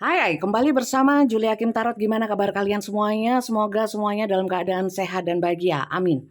Hai, kembali bersama Julia Kim Tarot. Gimana kabar kalian semuanya? Semoga semuanya dalam keadaan sehat dan bahagia. Amin.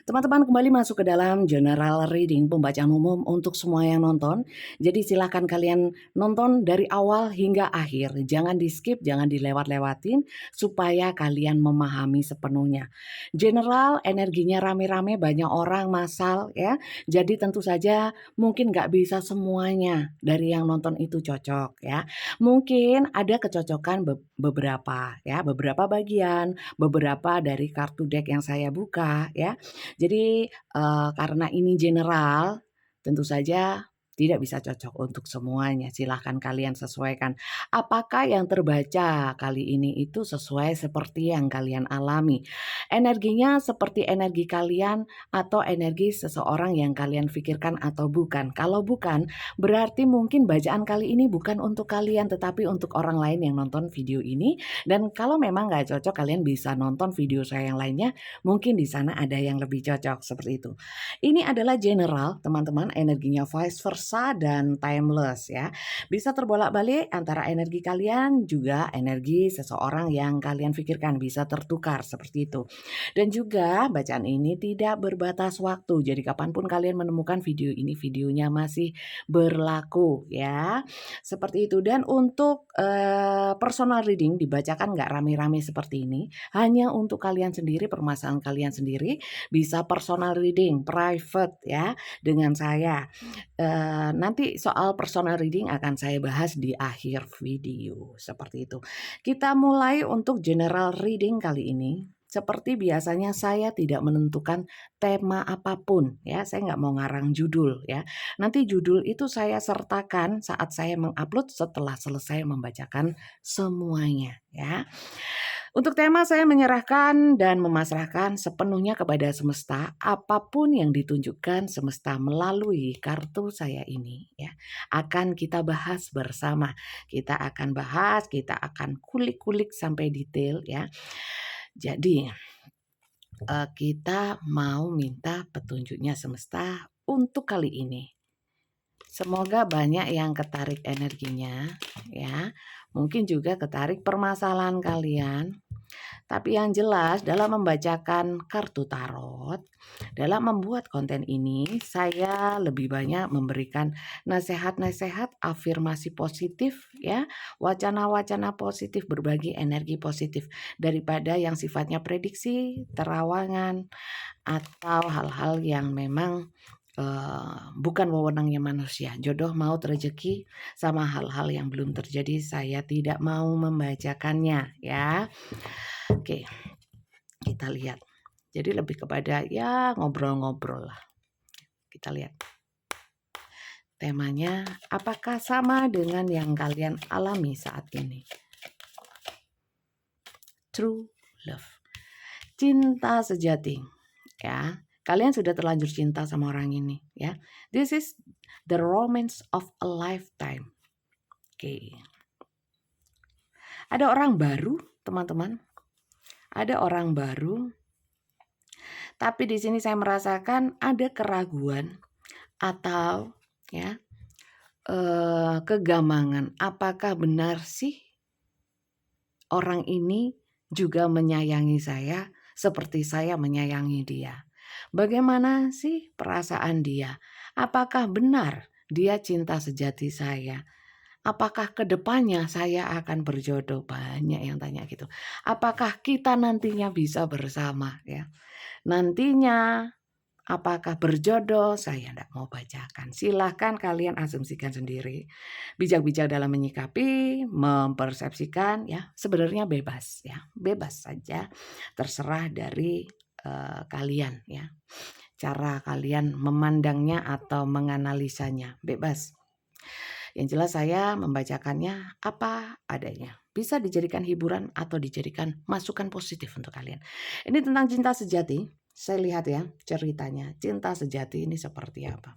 Teman-teman kembali masuk ke dalam general reading pembacaan umum untuk semua yang nonton. Jadi silahkan kalian nonton dari awal hingga akhir. Jangan di skip, jangan dilewat-lewatin supaya kalian memahami sepenuhnya. General energinya rame-rame, banyak orang masal ya. Jadi tentu saja mungkin nggak bisa semuanya dari yang nonton itu cocok ya. Mungkin ada kecocokan beberapa ya, beberapa bagian, beberapa dari kartu deck yang saya buka ya. Jadi, karena ini general, tentu saja tidak bisa cocok untuk semuanya. Silahkan kalian sesuaikan. Apakah yang terbaca kali ini itu sesuai seperti yang kalian alami? Energinya seperti energi kalian atau energi seseorang yang kalian pikirkan atau bukan? Kalau bukan, berarti mungkin bacaan kali ini bukan untuk kalian, tetapi untuk orang lain yang nonton video ini. Dan kalau memang nggak cocok, kalian bisa nonton video saya yang lainnya. Mungkin di sana ada yang lebih cocok seperti itu. Ini adalah general, teman-teman, energinya vice versa dan timeless ya. Bisa terbolak-balik antara energi kalian juga energi seseorang yang kalian pikirkan, bisa tertukar seperti itu. Dan juga bacaan ini tidak berbatas waktu. Jadi kapanpun kalian menemukan video ini, videonya masih berlaku ya. Seperti itu. Dan untuk personal reading dibacakan nggak rame-rame seperti ini. Hanya untuk kalian sendiri, permasalahan kalian sendiri. Bisa personal reading, private ya dengan saya. Nanti soal personal reading akan saya bahas di akhir video. Seperti itu. Kita mulai untuk general reading kali ini. Seperti biasanya saya tidak menentukan tema apapun ya, saya nggak mau ngarang judul ya. Nanti judul itu saya sertakan saat saya mengupload setelah selesai membacakan semuanya ya. Untuk tema saya menyerahkan dan memasrahkan sepenuhnya kepada semesta, apapun yang ditunjukkan semesta melalui kartu saya ini ya, akan kita bahas bersama. Kita akan bahas, kita akan kulik-kulik sampai detail ya. Jadi kita mau minta petunjuknya semesta untuk kali ini. Semoga banyak yang ketarik energinya ya. Mungkin juga ketarik permasalahan kalian. Tapi yang jelas dalam membacakan kartu tarot, dalam membuat konten ini saya lebih banyak memberikan nasihat-nasihat, afirmasi positif ya, wacana-wacana positif, berbagi energi positif daripada yang sifatnya prediksi, terawangan atau hal-hal yang memang bukan wewenangnya manusia. Jodoh, maut, rezeki sama hal-hal yang belum terjadi saya tidak mau membacakannya ya. Oke, kita lihat. Jadi lebih kepada ya ngobrol-ngobrol lah. Kita lihat. Temanya apakah sama dengan yang kalian alami saat ini? True love. Cinta sejati. Ya. Kalian sudah terlanjur cinta sama orang ini ya. This is the romance of a lifetime. Oke. Ada orang baru, teman-teman. Ada orang baru. Tapi di sini saya merasakan ada keraguan atau ya kegamangan. Apakah benar sih orang ini juga menyayangi saya seperti saya menyayangi dia? Bagaimana sih perasaan dia? Apakah benar dia cinta sejati saya? Apakah kedepannya saya akan berjodoh? Banyak yang tanya gitu. Apakah kita nantinya bisa bersama ya? Nantinya apakah berjodoh? Saya tidak mau bacakan. Silahkan kalian asumsikan sendiri. Bijak-bijak dalam menyikapi, mempersepsikan ya. Sebenarnya bebas ya. Bebas saja. Terserah dari kalian ya. Cara kalian memandangnya atau menganalisanya. Bebas. Yang jelas saya membacakannya apa adanya. Bisa dijadikan hiburan atau dijadikan masukan positif untuk kalian. Ini tentang cinta sejati. Saya lihat ya ceritanya. Cinta sejati ini seperti apa?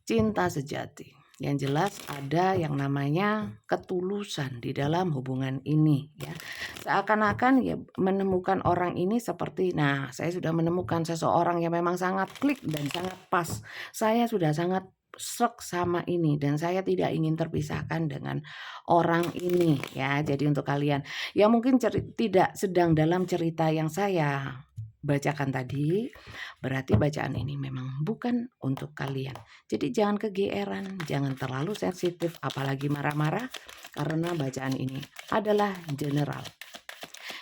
Cinta sejati. Yang jelas ada yang namanya ketulusan di dalam hubungan ini ya. Seakan-akan ya menemukan orang ini seperti, nah saya sudah menemukan seseorang yang memang sangat klik dan sangat pas. Saya sudah sangat sreg sama ini dan saya tidak ingin terpisahkan dengan orang ini ya. Jadi untuk kalian yang mungkin tidak sedang dalam cerita yang saya bacakan tadi, berarti bacaan ini memang bukan untuk kalian. Jadi jangan kegeeran, jangan terlalu sensitif apalagi marah-marah karena bacaan ini adalah general.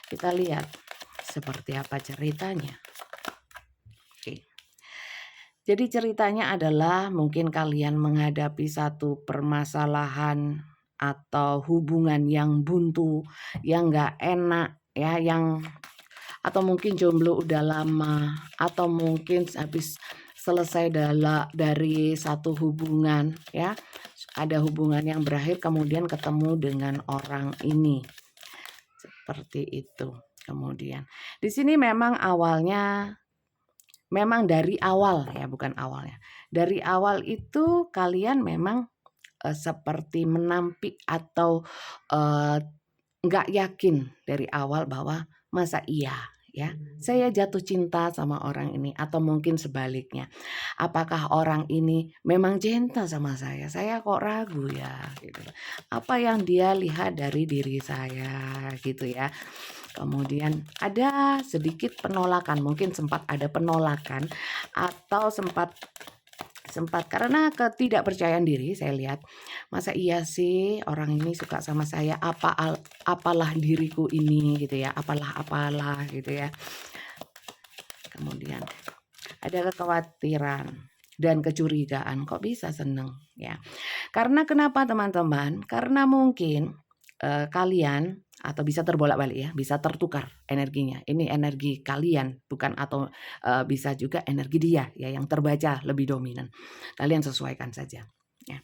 Kita lihat seperti apa ceritanya. Oke. Jadi ceritanya adalah mungkin kalian menghadapi satu permasalahan atau hubungan yang buntu, yang nggak enak ya, atau mungkin jomblo udah lama, atau mungkin habis selesai dari satu hubungan ya, ada hubungan yang berakhir kemudian ketemu dengan orang ini. Seperti itu. Kemudian di sini memang dari awal ya, bukan awalnya. Dari awal itu kalian memang seperti menampik atau nggak yakin dari awal bahwa masa iya ya saya jatuh cinta sama orang ini, atau mungkin sebaliknya. Apakah orang ini memang cinta sama saya kok ragu ya gitu. Apa yang dia lihat dari diri saya gitu ya. Kemudian ada sedikit penolakan, mungkin sempat ada penolakan atau sempat karena ketidakpercayaan diri. Saya lihat, masa iya sih orang ini suka sama saya, apalah diriku ini gitu ya, apalah gitu ya. Kemudian ada kekhawatiran dan kecurigaan, kok bisa seneng ya. Karena kenapa teman-teman? Karena mungkin kalian atau bisa terbolak-balik ya, bisa tertukar energinya. Ini energi kalian bukan, atau bisa juga energi dia ya yang terbaca lebih dominan. Kalian sesuaikan saja ya.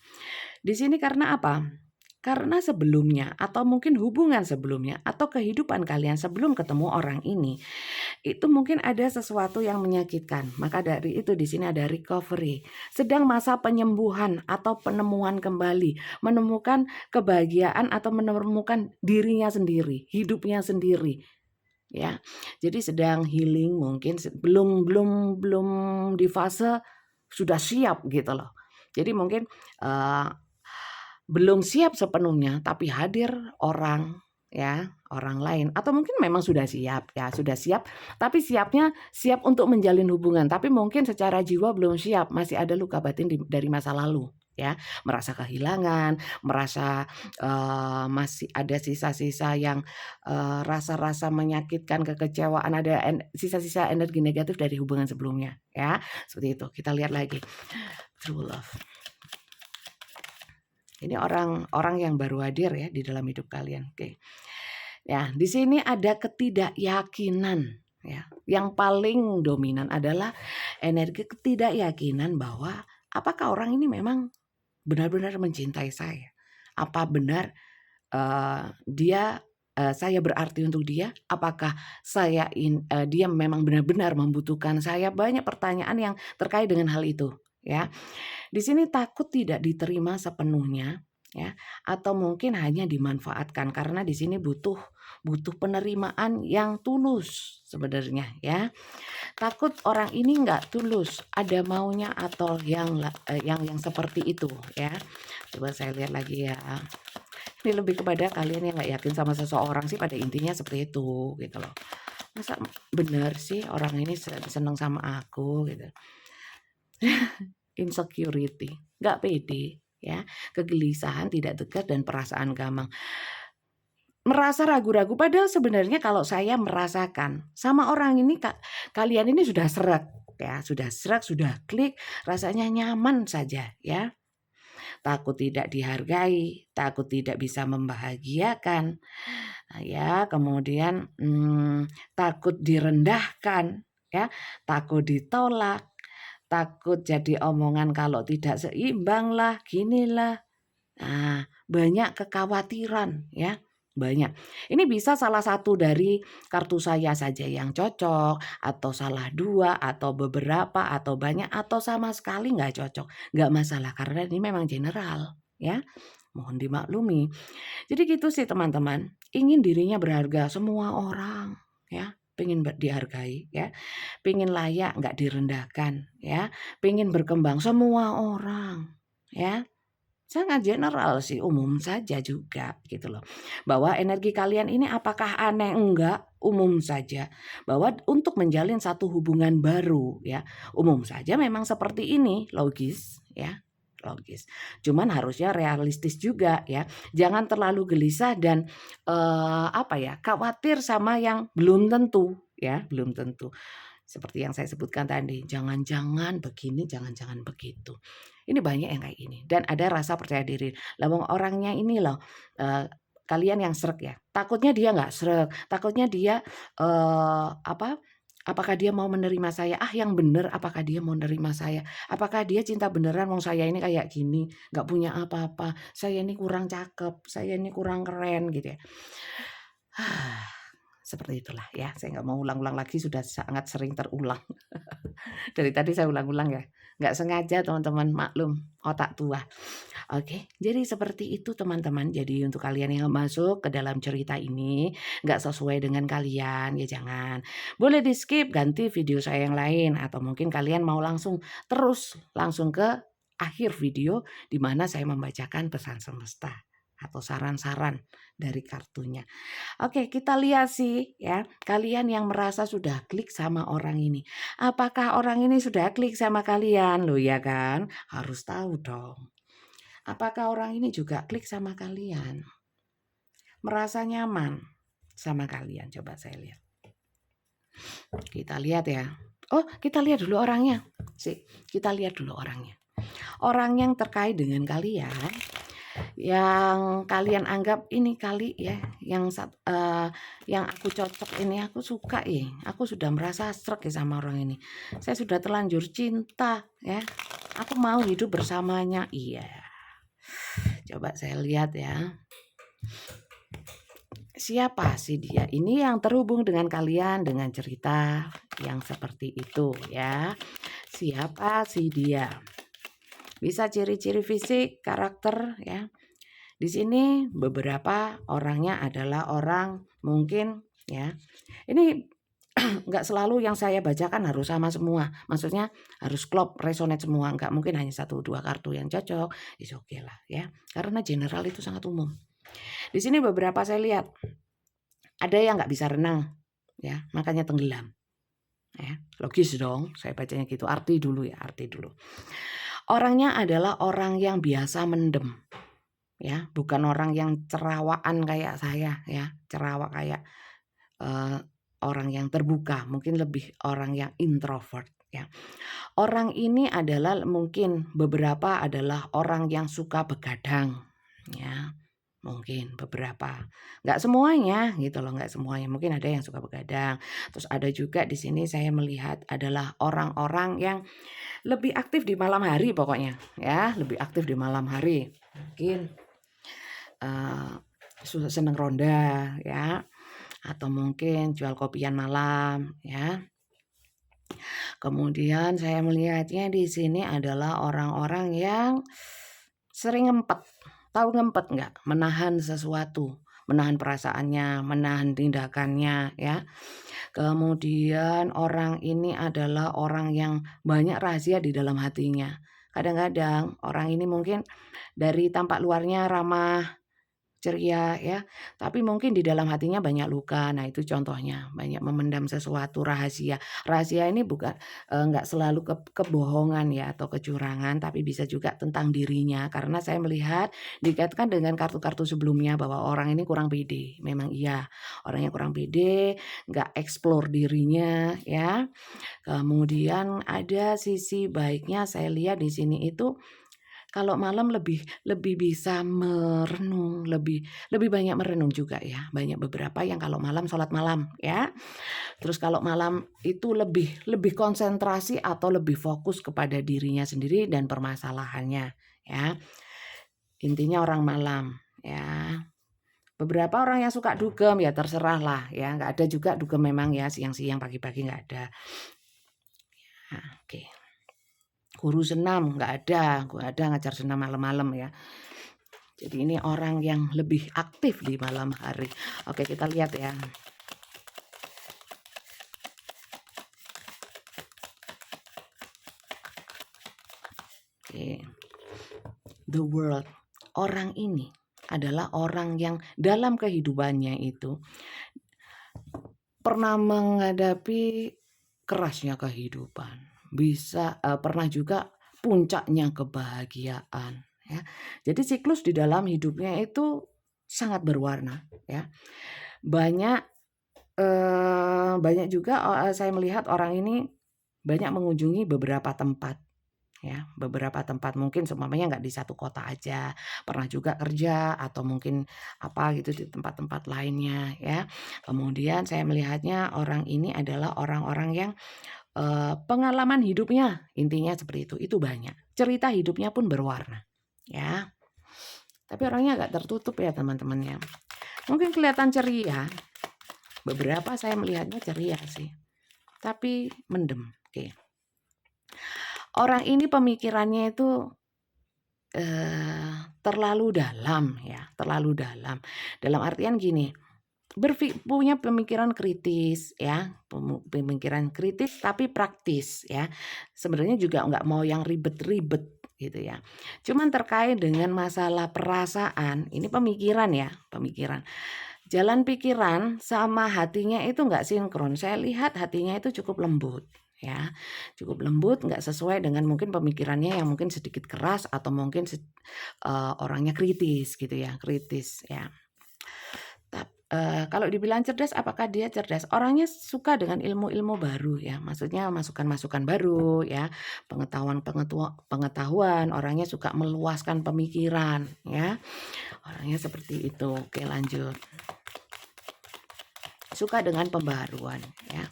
Di sini karena apa? Karena sebelumnya atau mungkin hubungan sebelumnya atau kehidupan kalian sebelum ketemu orang ini, itu mungkin ada sesuatu yang menyakitkan. Maka dari itu di sini ada recovery, sedang masa penyembuhan atau penemuan kembali, menemukan kebahagiaan atau menemukan dirinya sendiri, hidupnya sendiri. Ya. Jadi sedang healing, mungkin belum di fase sudah siap gitu loh. Jadi mungkin belum siap sepenuhnya, tapi hadir orang ya, orang lain, atau mungkin memang sudah siap ya, sudah siap, tapi siap untuk menjalin hubungan, tapi mungkin secara jiwa belum siap, masih ada luka batin dari masa lalu ya, merasa kehilangan, merasa masih ada sisa-sisa yang rasa-rasa menyakitkan, kekecewaan, ada sisa-sisa energi negatif dari hubungan sebelumnya ya, seperti itu. Kita lihat lagi true love. Ini orang yang baru hadir ya di dalam hidup kalian. Oke. Ya, di sini ada ketidakyakinan ya. Yang paling dominan adalah energi ketidakyakinan bahwa apakah orang ini memang benar-benar mencintai saya? Apa benar saya berarti untuk dia? Apakah dia memang benar-benar membutuhkan saya? Banyak pertanyaan yang terkait dengan hal itu ya. Di sini takut tidak diterima sepenuhnya ya, atau mungkin hanya dimanfaatkan, karena di sini butuh penerimaan yang tulus sebenarnya ya. Takut orang ini nggak tulus, ada maunya atau yang seperti itu ya. Coba saya lihat lagi ya. Ini lebih kepada kalian yang nggak yakin sama seseorang sih, pada intinya seperti itu gitu loh. Masa benar sih orang ini seneng sama aku gitu. Insecurity, nggak pede ya, kegelisahan, tidak dekat, dan perasaan gamang. Merasa ragu-ragu, padahal sebenarnya kalau saya merasakan sama orang ini, kalian ini sudah sreg ya, sudah klik, rasanya nyaman saja ya. Takut tidak dihargai, takut tidak bisa membahagiakan ya, kemudian takut direndahkan ya, takut ditolak, takut jadi omongan kalau tidak seimbang lah, ginilah. Nah, banyak kekhawatiran ya, banyak. Ini bisa salah satu dari kartu saya saja yang cocok, atau salah dua, atau beberapa, atau banyak, atau sama sekali nggak cocok. Nggak masalah karena ini memang general ya. Mohon dimaklumi. Jadi gitu sih teman-teman. Ingin dirinya berharga, semua orang ya. Pengen dihargai ya, pengen layak nggak direndahkan ya, pengen berkembang semua orang ya. Sangat general sih, umum saja juga gitu loh. Bahwa energi kalian ini apakah aneh? Enggak, umum saja. Bahwa untuk menjalin satu hubungan baru ya, umum saja memang seperti ini, logis ya. Logis. Cuman harusnya realistis juga ya. Jangan terlalu gelisah dan apa ya, khawatir sama yang belum tentu ya, belum tentu. Seperti yang saya sebutkan tadi, jangan-jangan begini, jangan-jangan begitu. Ini banyak yang kayak gini dan ada rasa percaya diri. Lah wong orangnya ini loh, kalian yang sreg ya, takutnya dia nggak sreg, takutnya dia, apa, apakah dia mau menerima saya? Ah, yang bener apakah dia mau menerima saya? Apakah dia cinta beneran wong saya ini kayak gini, nggak punya apa-apa, saya ini kurang cakep, saya ini kurang keren gitu ya. Seperti itulah ya, saya nggak mau ulang-ulang lagi, sudah sangat sering terulang. Dari tadi saya ulang-ulang ya, nggak sengaja teman-teman, maklum, otak tua. Oke, jadi seperti itu teman-teman. Jadi untuk kalian yang masuk ke dalam cerita ini, nggak sesuai dengan kalian, ya jangan. Boleh di-skip, ganti video saya yang lain, atau mungkin kalian mau langsung terus, langsung ke akhir video, di mana saya membacakan pesan semesta atau saran-saran dari kartunya. Oke, kita lihat sih ya, kalian yang merasa sudah klik sama orang ini. Apakah orang ini sudah klik sama kalian? Loh ya kan? Harus tahu dong. Apakah orang ini juga klik sama kalian? Merasa nyaman sama kalian? Coba saya lihat. Kita lihat ya. Oh, kita lihat dulu orangnya. Sih, kita lihat dulu orangnya. Orang yang terkait dengan kalian, yang kalian anggap ini kali ya, yang aku cocok ini, aku suka ya, aku sudah merasa sreg ya sama orang ini. Saya sudah terlanjur cinta ya. Aku mau hidup bersamanya. Iya. Coba saya lihat ya. Siapa sih dia? Ini yang terhubung dengan kalian dengan cerita yang seperti itu ya. Siapa sih dia? Bisa ciri-ciri fisik, karakter ya. Di sini beberapa orangnya adalah orang mungkin ya. Ini nggak selalu yang saya bacakan harus sama semua. Maksudnya harus klop, resonate semua. Nggak mungkin hanya 1-2 kartu yang cocok. Is oke lah ya. Karena general itu sangat umum. Di sini beberapa saya lihat ada yang nggak bisa renang ya, makanya tenggelam. Ya, logis dong, saya bacanya gitu. Arti dulu ya, arti dulu. Orangnya adalah orang yang biasa mendem. Ya, bukan orang yang cerawaan kayak saya ya, cerawak kayak orang yang terbuka, mungkin lebih orang yang introvert ya. Orang ini adalah mungkin beberapa adalah orang yang suka begadang ya. Mungkin beberapa, nggak semuanya gitu loh, nggak semuanya. Mungkin ada yang suka begadang. Terus ada juga di sini saya melihat adalah orang-orang yang lebih aktif di malam hari pokoknya ya, lebih aktif di malam hari. Mungkin seneng ronda ya, atau mungkin jual kopian malam ya. Kemudian saya melihatnya di sini adalah orang-orang yang sering ngempet. Tahu ngempet nggak? Menahan sesuatu, menahan perasaannya, menahan tindakannya ya. Kemudian orang ini adalah orang yang banyak rahasia di dalam hatinya. Kadang-kadang orang ini mungkin dari tampak luarnya ramah, ceria ya, tapi mungkin di dalam hatinya banyak luka. Nah, itu contohnya, banyak memendam sesuatu rahasia. Rahasia ini bukan nggak selalu kebohongan ya atau kecurangan, tapi bisa juga tentang dirinya. Karena saya melihat dikaitkan dengan kartu-kartu sebelumnya bahwa orang ini kurang pede. Memang iya, orangnya kurang pede, nggak explore dirinya ya. Kemudian ada sisi baiknya saya lihat di sini itu kalau malam lebih lebih bisa merenung, lebih lebih banyak merenung juga ya. Banyak beberapa yang kalau malam sholat malam ya. Terus kalau malam itu lebih lebih konsentrasi atau lebih fokus kepada dirinya sendiri dan permasalahannya ya. Intinya orang malam ya. Beberapa orang yang suka dugem ya terserah lah ya. Nggak ada juga dugem memang ya siang-siang pagi-pagi nggak ada. Nah, oke. Guru senam nggak ada ngajar senam malam-malam ya. Jadi ini orang yang lebih aktif di malam hari. Oke, kita lihat ya. Oke. the world. Orang ini adalah orang yang dalam kehidupannya itu pernah menghadapi kerasnya kehidupan, bisa pernah juga puncaknya kebahagiaan, ya. Jadi siklus di dalam hidupnya itu sangat berwarna, ya. Banyak banyak juga saya melihat orang ini banyak mengunjungi beberapa tempat, ya. Beberapa tempat mungkin seumpamanya nggak di satu kota aja, pernah juga kerja atau mungkin apa gitu di tempat-tempat lainnya, ya. Kemudian saya melihatnya orang ini adalah orang-orang yang pengalaman hidupnya intinya seperti itu banyak. Cerita hidupnya pun berwarna, ya. Tapi orangnya agak tertutup ya teman-teman ya. Mungkin kelihatan ceria, beberapa saya melihatnya ceria sih, tapi mendem. Oke. Orang ini pemikirannya itu terlalu dalam ya, terlalu dalam. Dalam artian gini, punya pemikiran kritis ya, pemikiran kritis tapi praktis ya. Sebenarnya juga nggak mau yang ribet-ribet gitu ya. Cuman terkait dengan masalah perasaan, ini pemikiran ya, pemikiran. Jalan pikiran sama hatinya itu nggak sinkron. Saya lihat hatinya itu cukup lembut ya, cukup lembut, nggak sesuai dengan mungkin pemikirannya yang mungkin sedikit keras atau mungkin orangnya kritis gitu ya, kritis ya. Kalau dibilang cerdas, apakah dia cerdas? Orangnya suka dengan ilmu-ilmu baru ya, maksudnya masukan-masukan baru ya, pengetahuan, orangnya suka meluaskan pemikiran ya, orangnya seperti itu. Oke lanjut. Suka dengan pembaharuan ya,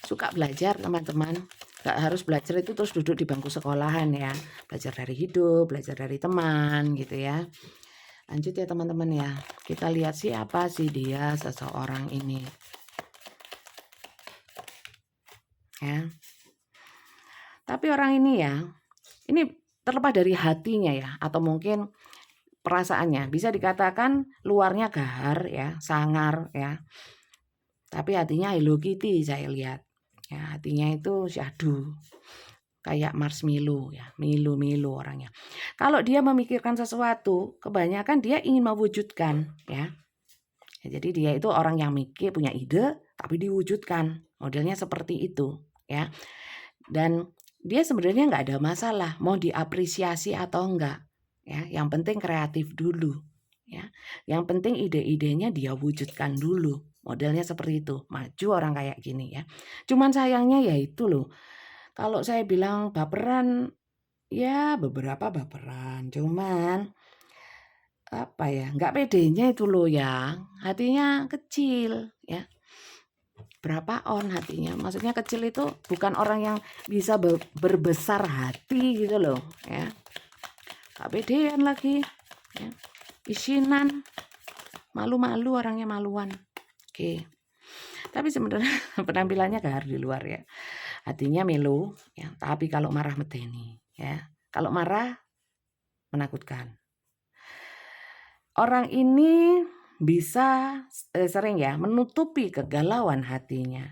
suka belajar teman-teman. Gak harus belajar itu terus duduk di bangku sekolahan ya, belajar dari hidup, belajar dari teman gitu ya. Lanjut ya teman-teman ya, kita lihat siapa sih dia seseorang ini ya. Tapi orang ini ya, ini terlepas dari hatinya ya, atau mungkin perasaannya, bisa dikatakan luarnya gahar ya, sangar ya, tapi hatinya Hello Kitty saya lihat ya, hatinya itu syahdu kayak marshmallow ya, milu-milu orangnya. Kalau dia memikirkan sesuatu, kebanyakan dia ingin mewujudkan ya. Jadi dia itu orang yang mikir, punya ide, tapi diwujudkan. Modelnya seperti itu ya. Dan dia sebenarnya nggak ada masalah mau diapresiasi atau enggak ya. Yang penting kreatif dulu ya. Yang penting ide-idenya dia wujudkan dulu. Modelnya seperti itu. Maju orang kayak gini ya. Cuman sayangnya ya itu loh. Kalau saya bilang baperan, ya beberapa baperan. Cuman apa ya, nggak pedenya itu loh ya. Hatinya kecil ya. Berapa on hatinya? Maksudnya kecil itu bukan orang yang bisa berbesar hati gitu loh ya. Nggak pedean lagi ya. Isinan, malu-malu, orangnya maluan. Oke. Tapi sebenarnya penampilannya gahar di luar ya. Hatinya melo ya, tapi kalau marah medeni ya. Kalau marah menakutkan. Orang ini bisa sering ya menutupi kegalauan hatinya,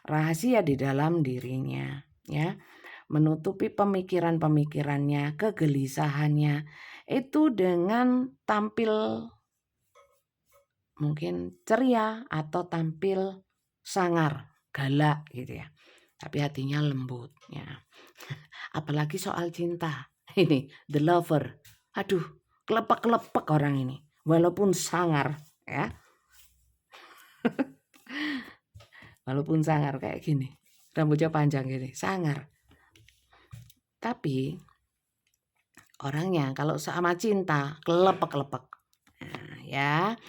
rahasia di dalam dirinya ya, menutupi pemikiran-pemikirannya, kegelisahannya itu dengan tampil mungkin ceria atau tampil sangar, galak gitu ya. Tapi hatinya lembut ya. Apalagi soal cinta. Ini the lover. Aduh, kelepek-kelepek orang ini. Walaupun sangar ya. Walaupun sangar kayak gini. Rambutnya panjang gini, sangar. Tapi orangnya kalau sama cinta kelepek-kelepek. Nah, ya.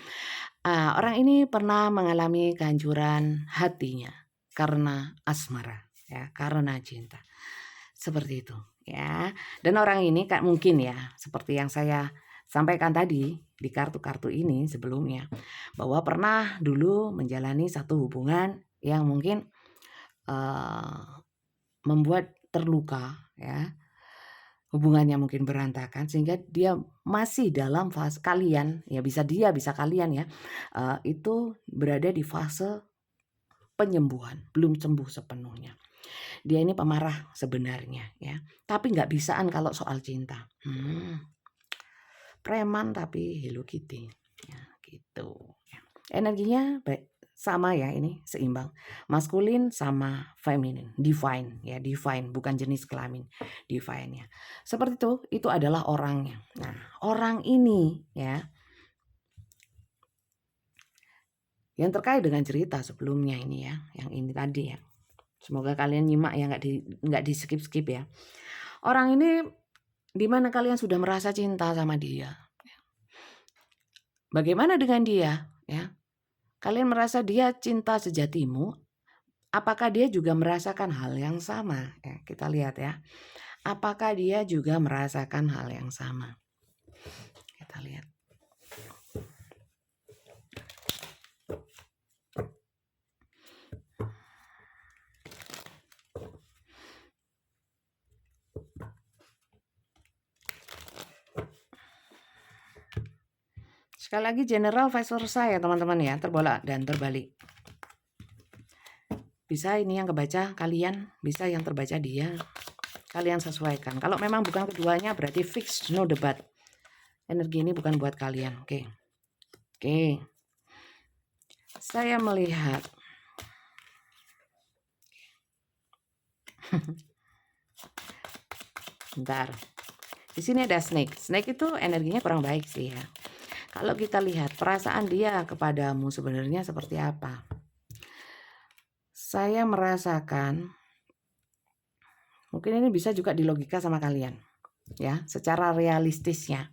Orang ini pernah mengalami kehancuran hatinya karena asmara ya, karena cinta. Seperti itu ya. Dan orang ini mungkin ya seperti yang saya sampaikan tadi di kartu-kartu ini sebelumnya, bahwa pernah dulu menjalani satu hubungan yang mungkin membuat terluka ya. Hubungannya mungkin berantakan sehingga dia masih dalam fase kalian ya, bisa kalian ya, itu berada di fase penyembuhan, belum sembuh sepenuhnya. Dia ini pemarah sebenarnya ya, tapi nggak bisaan kalau soal cinta. preman tapi Hello Kitty. Ya, gitu. Energinya sama ya, ini seimbang. Maskulin sama feminin, divine ya, divine bukan jenis kelamin, divine ya. Seperti itu adalah orangnya. Nah, orang ini ya yang terkait dengan cerita sebelumnya ini ya, yang ini tadi ya. Semoga kalian nyimak ya, nggak di skip ya. Orang ini di mana kalian sudah merasa cinta sama dia. Bagaimana dengan dia ya? Kalian merasa dia cinta sejatimu? Apakah dia juga merasakan hal yang sama? Ya, kita lihat ya. Apakah dia juga merasakan hal yang sama? Kita lihat. Sekali lagi general vice versa ya teman-teman ya, terbolak dan terbalik. Bisa ini yang kebaca kalian, bisa yang terbaca dia. Kalian sesuaikan. Kalau memang bukan keduanya berarti fix, no debat. Energi ini bukan buat kalian. Oke. Saya melihat bentar. Di sini ada snake. Snake itu energinya kurang baik sih ya. Kalau kita lihat perasaan dia kepadamu sebenarnya seperti apa? Saya merasakan, mungkin ini bisa juga dilogika sama kalian, ya, secara realistisnya.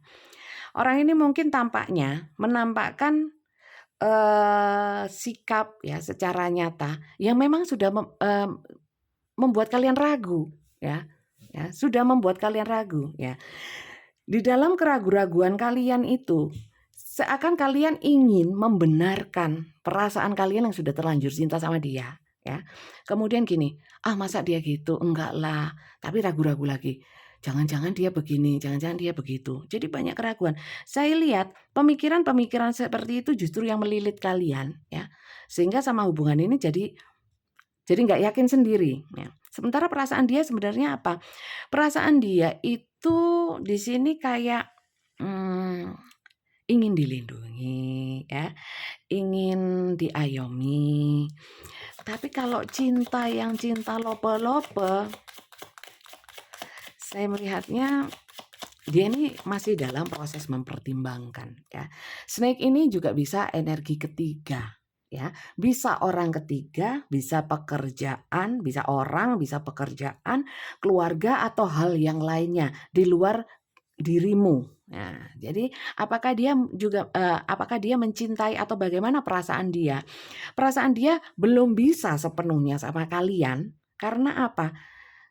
Orang ini mungkin tampaknya menampakkan sikap ya secara nyata yang memang sudah membuat kalian ragu, ya, sudah membuat kalian ragu, ya. Di dalam keraguan-raguan kalian itu, seakan kalian ingin membenarkan perasaan kalian yang sudah terlanjur cinta sama dia, ya. Kemudian gini, masa dia gitu? Enggak lah, tapi ragu-ragu lagi. Jangan-jangan dia begini, jangan-jangan dia begitu. Jadi banyak keraguan. Saya lihat pemikiran-pemikiran seperti itu justru yang melilit kalian, ya. Sehingga sama hubungan ini jadi nggak yakin sendiri, ya. Sementara perasaan dia sebenarnya apa? Perasaan dia itu di sini kayak ingin dilindungi, ya, ingin diayomi. Tapi kalau cinta yang cinta lope-lope, saya melihatnya dia ini masih dalam proses mempertimbangkan, ya. Snake ini juga bisa energi ketiga, ya. Bisa orang ketiga, bisa pekerjaan, bisa orang, bisa pekerjaan, keluarga atau hal yang lainnya di luar dirimu. Nah, jadi apakah dia juga apakah dia mencintai atau bagaimana perasaan dia? Perasaan dia belum bisa sepenuhnya sama kalian karena apa?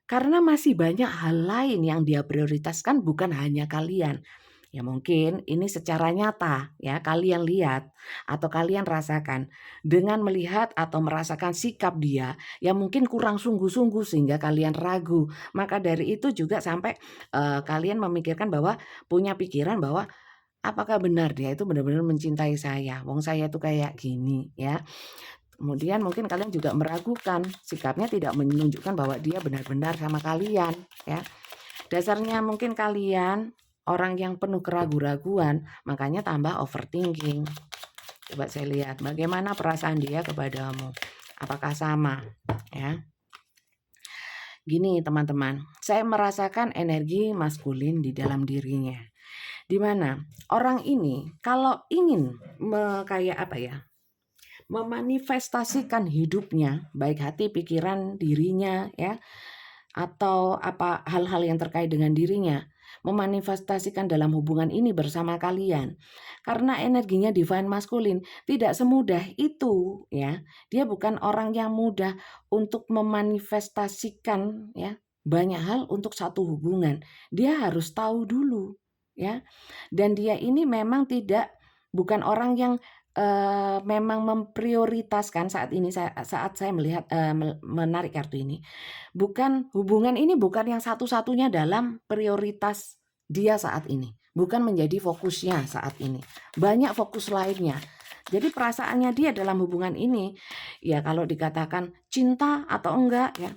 Karena masih banyak hal lain yang dia prioritaskan bukan hanya kalian. Ya mungkin ini secara nyata ya kalian lihat atau kalian rasakan dengan melihat atau merasakan sikap dia yang mungkin kurang sungguh-sungguh sehingga kalian ragu. Maka dari itu juga sampai kalian memikirkan bahwa punya pikiran bahwa apakah benar dia itu benar-benar mencintai saya? Wong saya itu kayak gini ya. Kemudian mungkin kalian juga meragukan, sikapnya tidak menunjukkan bahwa dia benar-benar sama kalian ya. Dasarnya mungkin kalian orang yang penuh keraguan-raguan, makanya tambah overthinking. Coba saya lihat bagaimana perasaan dia kepadamu. Apakah sama ya? Gini teman-teman, saya merasakan energi maskulin di dalam dirinya. Di mana orang ini kalau ingin kayak apa ya? Memanifestasikan hidupnya, baik hati, pikiran, dirinya ya, atau apa hal-hal yang terkait dengan dirinya, memanifestasikan dalam hubungan ini bersama kalian. Karena energinya divine maskulin tidak semudah itu ya. Dia bukan orang yang mudah untuk memanifestasikan ya banyak hal untuk satu hubungan. Dia harus tahu dulu ya. Dan dia ini memang bukan orang yang memang memprioritaskan saat ini saat saya melihat menarik kartu ini. Hubungan ini bukan yang satu-satunya dalam prioritas dia saat ini. Bukan menjadi fokusnya saat ini. Banyak fokus lainnya. Jadi perasaannya dia dalam hubungan ini ya kalau dikatakan cinta atau enggak ya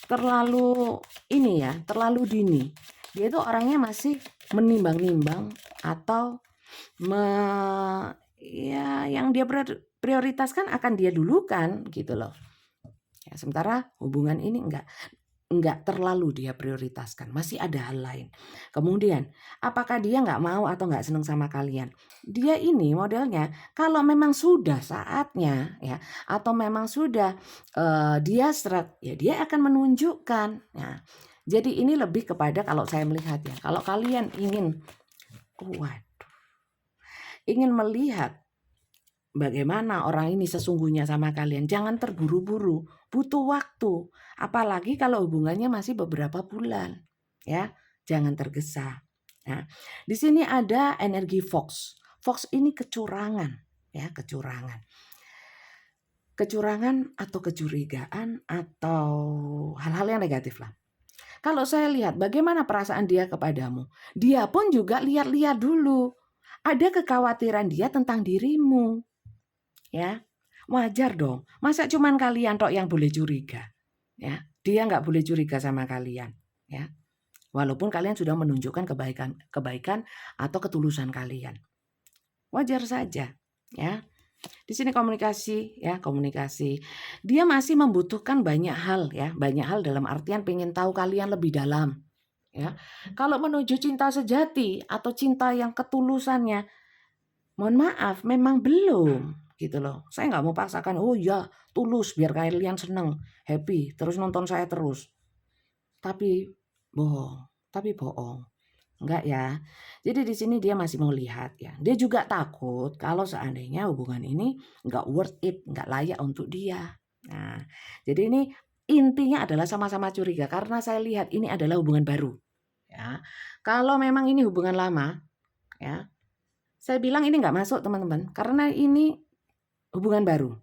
terlalu dini. Dia itu orangnya masih menimbang-nimbang atau ya yang dia prioritaskan akan dia dulukan gitu loh. Ya, sementara hubungan ini enggak terlalu dia prioritaskan, masih ada hal lain. Kemudian, apakah dia nggak mau atau nggak senang sama kalian? Dia ini modelnya kalau memang sudah saatnya ya, atau memang sudah dia serak, ya dia akan menunjukkan. Nah, jadi ini lebih kepada kalau saya melihat ya, kalau kalian ingin melihat bagaimana orang ini sesungguhnya sama kalian, jangan terburu-buru, butuh waktu. Apalagi kalau hubungannya masih beberapa bulan, ya, jangan tergesa. Nah, di sini ada energi Fox. Fox ini kecurangan, ya, kecurangan. Kecurangan atau kecurigaan atau hal-hal yang negatif lah. Kalau saya lihat bagaimana perasaan dia kepadamu, dia pun juga lihat-lihat dulu. Ada kekhawatiran dia tentang dirimu. Ya, wajar dong. Masa cuman kalian tok yang boleh curiga? Ya, dia nggak boleh curiga sama kalian. Ya, walaupun kalian sudah menunjukkan kebaikan atau ketulusan kalian, wajar saja. Ya, di sini komunikasi, ya komunikasi. Dia masih membutuhkan banyak hal, ya banyak hal dalam artian pengen tahu kalian lebih dalam. Ya, kalau menuju cinta sejati atau cinta yang ketulusannya, mohon maaf, memang belum gitu loh. Saya nggak mau paksakan, oh ya tulus biar kalian seneng, happy, terus nonton saya terus. Tapi bohong, enggak ya. Jadi di sini dia masih mau lihat ya. Dia juga takut kalau seandainya hubungan ini nggak worth it, nggak layak untuk dia. Nah, jadi ini intinya adalah sama-sama curiga karena saya lihat ini adalah hubungan baru. Ya, kalau memang ini hubungan lama, ya saya bilang ini nggak masuk teman-teman, karena ini hubungan baru.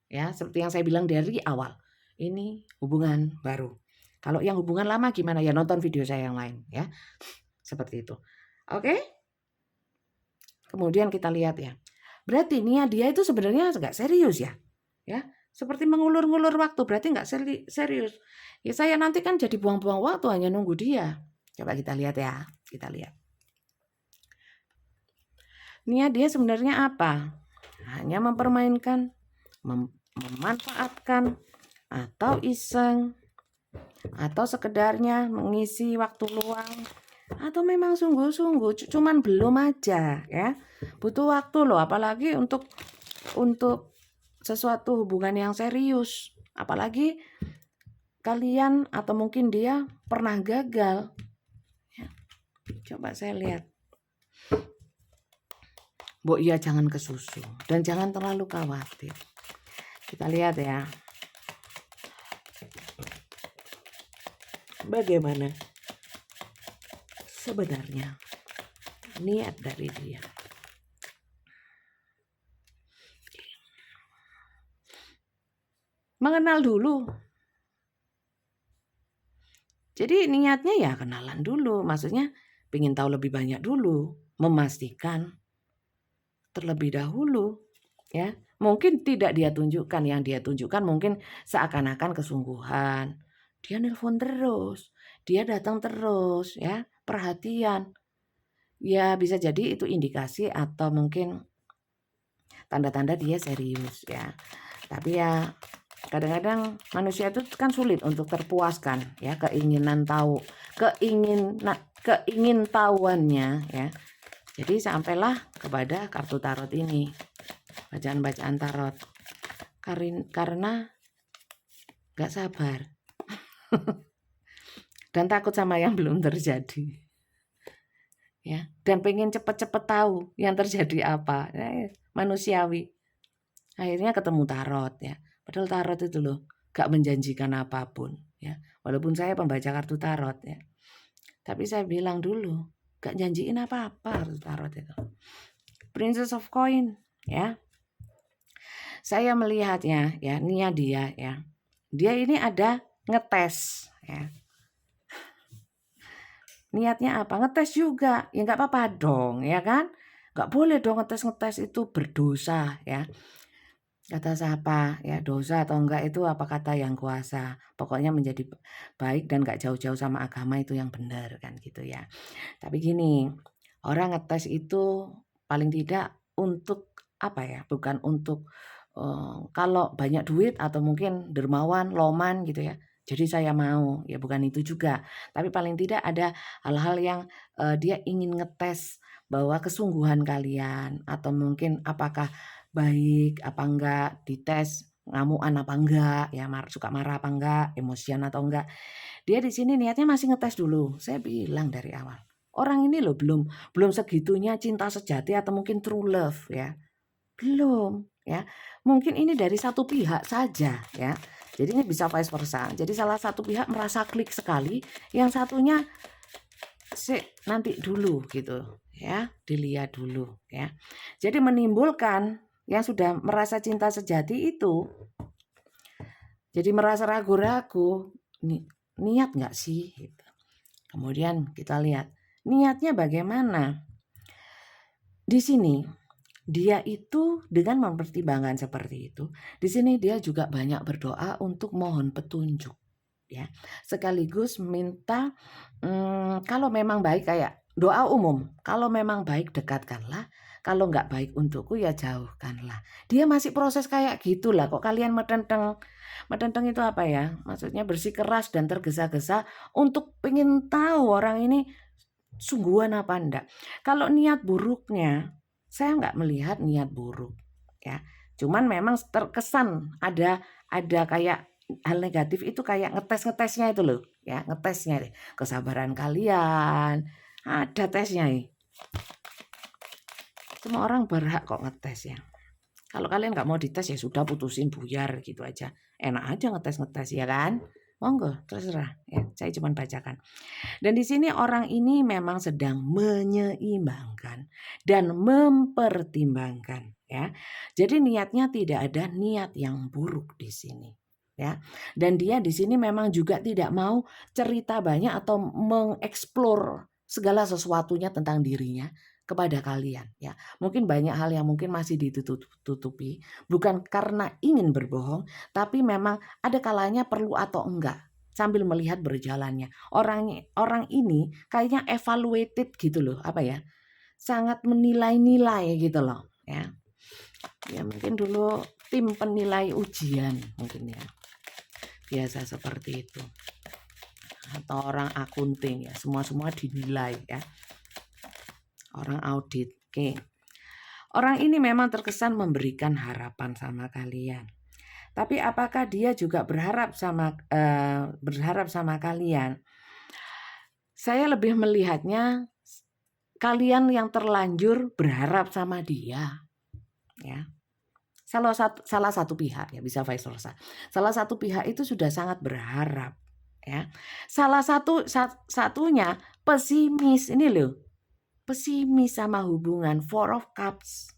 Ya, seperti yang saya bilang dari awal, ini hubungan baru. Kalau yang hubungan lama gimana ya, nonton video saya yang lain ya. Seperti itu. Oke? Kemudian kita lihat ya. Berarti nih dia itu sebenarnya nggak serius ya. Ya, seperti mengulur-ngulur waktu, berarti nggak serius. Ya saya nanti kan jadi buang-buang waktu hanya nunggu dia. Coba kita lihat ya, kita lihat. Nia dia sebenarnya apa? Hanya mempermainkan, memanfaatkan, atau iseng, atau sekedarnya mengisi waktu luang, atau memang sungguh-sungguh, cuman belum aja ya. Butuh waktu loh, apalagi untuk sesuatu hubungan yang serius. Apalagi kalian atau mungkin dia pernah gagal. Ya. Coba saya lihat. Bu, ya jangan kesusu dan jangan terlalu khawatir. Kita lihat ya. Bagaimana sebenarnya niat dari dia. Mengenal dulu. Jadi niatnya ya kenalan dulu. Maksudnya pengen tahu lebih banyak dulu. Memastikan terlebih dahulu, ya. Mungkin tidak dia tunjukkan, yang dia tunjukkan mungkin seakan-akan kesungguhan. Dia nelpon terus, dia datang terus, ya, perhatian. Ya bisa jadi itu indikasi atau mungkin tanda-tanda dia serius ya. Tapi ya kadang-kadang manusia itu kan sulit untuk terpuaskan ya keinginan tahu, keingin tahuannya ya. Jadi sampailah kepada kartu tarot ini, bacaan-bacaan tarot. Karena gak sabar dan takut sama yang belum terjadi. Ya, dan pengen cepet-cepet tahu yang terjadi apa. Ya, manusiawi. Akhirnya ketemu tarot ya. Padahal tarot itu loh gak menjanjikan apapun ya. Walaupun saya pembaca kartu tarot ya. Tapi saya bilang dulu, gak janjiin apa-apa kartu tarot itu. Princess of Coin ya. Saya melihatnya ya, Nia dia ya. Dia ini ada ngetes ya. Niatnya apa? Ngetes juga. Ya nggak apa-apa dong, ya kan? Nggak boleh dong ngetes itu berdosa ya. Kata siapa ya, dosa atau enggak itu apa kata yang kuasa. Pokoknya menjadi baik dan enggak jauh-jauh sama agama itu yang benar kan gitu ya. Tapi gini, orang ngetes itu paling tidak untuk apa ya, bukan untuk kalau banyak duit atau mungkin dermawan, loman gitu ya. Jadi saya mau, ya bukan itu juga. Tapi paling tidak ada hal-hal yang dia ingin ngetes bahwa kesungguhan kalian atau mungkin apakah baik apa enggak, dites ngamuan apa enggak, ya suka marah apa enggak, emosian atau enggak. Dia di sini niatnya masih ngetes dulu. Saya bilang dari awal. Orang ini loh belum segitunya cinta sejati atau mungkin true love ya. Belum ya. Mungkin ini dari satu pihak saja ya. Jadi ini bisa vice versa. Jadi salah satu pihak merasa klik sekali, yang satunya nanti dulu gitu ya, dilihat dulu ya. Jadi menimbulkan yang sudah merasa cinta sejati itu jadi merasa ragu-ragu, niat nggak sih? Gitu. Kemudian kita lihat niatnya bagaimana. Di sini dia itu dengan mempertimbangkan seperti itu, di sini dia juga banyak berdoa untuk mohon petunjuk ya. Sekaligus minta kalau memang baik kayak doa umum, kalau memang baik dekatkanlah, kalau nggak baik untukku ya jauhkanlah. Dia masih proses kayak gitulah, kok kalian medenteng. Medenteng itu apa ya? Maksudnya bersikeras dan tergesa-gesa untuk pengen tahu orang ini sungguhan apa enggak. Kalau niat buruknya, saya nggak melihat niat buruk ya. Cuman memang terkesan ada kayak hal negatif itu kayak ngetes-ngetesnya itu loh ya, ngetesnya deh. Kesabaran kalian, ada tesnya ya. Semua orang berhak kok ngetes ya. Kalau kalian nggak mau dites ya sudah putusin buyar gitu aja. Enak aja ngetes-ngetes ya kan? Monggo, terserah ya. Saya cuma bacakan. Dan di sini orang ini memang sedang menyeimbangkan dan mempertimbangkan ya. Jadi niatnya tidak ada niat yang buruk di sini ya. Dan dia di sini memang juga tidak mau cerita banyak atau mengeksplor segala sesuatunya tentang dirinya kepada kalian ya. Mungkin banyak hal yang mungkin masih ditutupi bukan karena ingin berbohong, tapi memang ada kalanya perlu atau enggak sambil melihat berjalannya. Orang ini kayaknya evaluated gitu loh, apa ya? Sangat menilai-nilai gitu loh, ya. Ya mungkin dulu tim penilai ujian mungkin ya. Biasa seperti itu. Atau orang akunting ya, semua dinilai ya. Orang audit. Oke. Orang ini memang terkesan memberikan harapan sama kalian. Tapi apakah dia juga berharap sama kalian? Saya lebih melihatnya kalian yang terlanjur berharap sama dia, ya. Salah satu pihak ya, bisa vice versa. Salah satu pihak itu sudah sangat berharap, ya. Satunya pesimis ini loh, pesimis sama hubungan Four of Cups.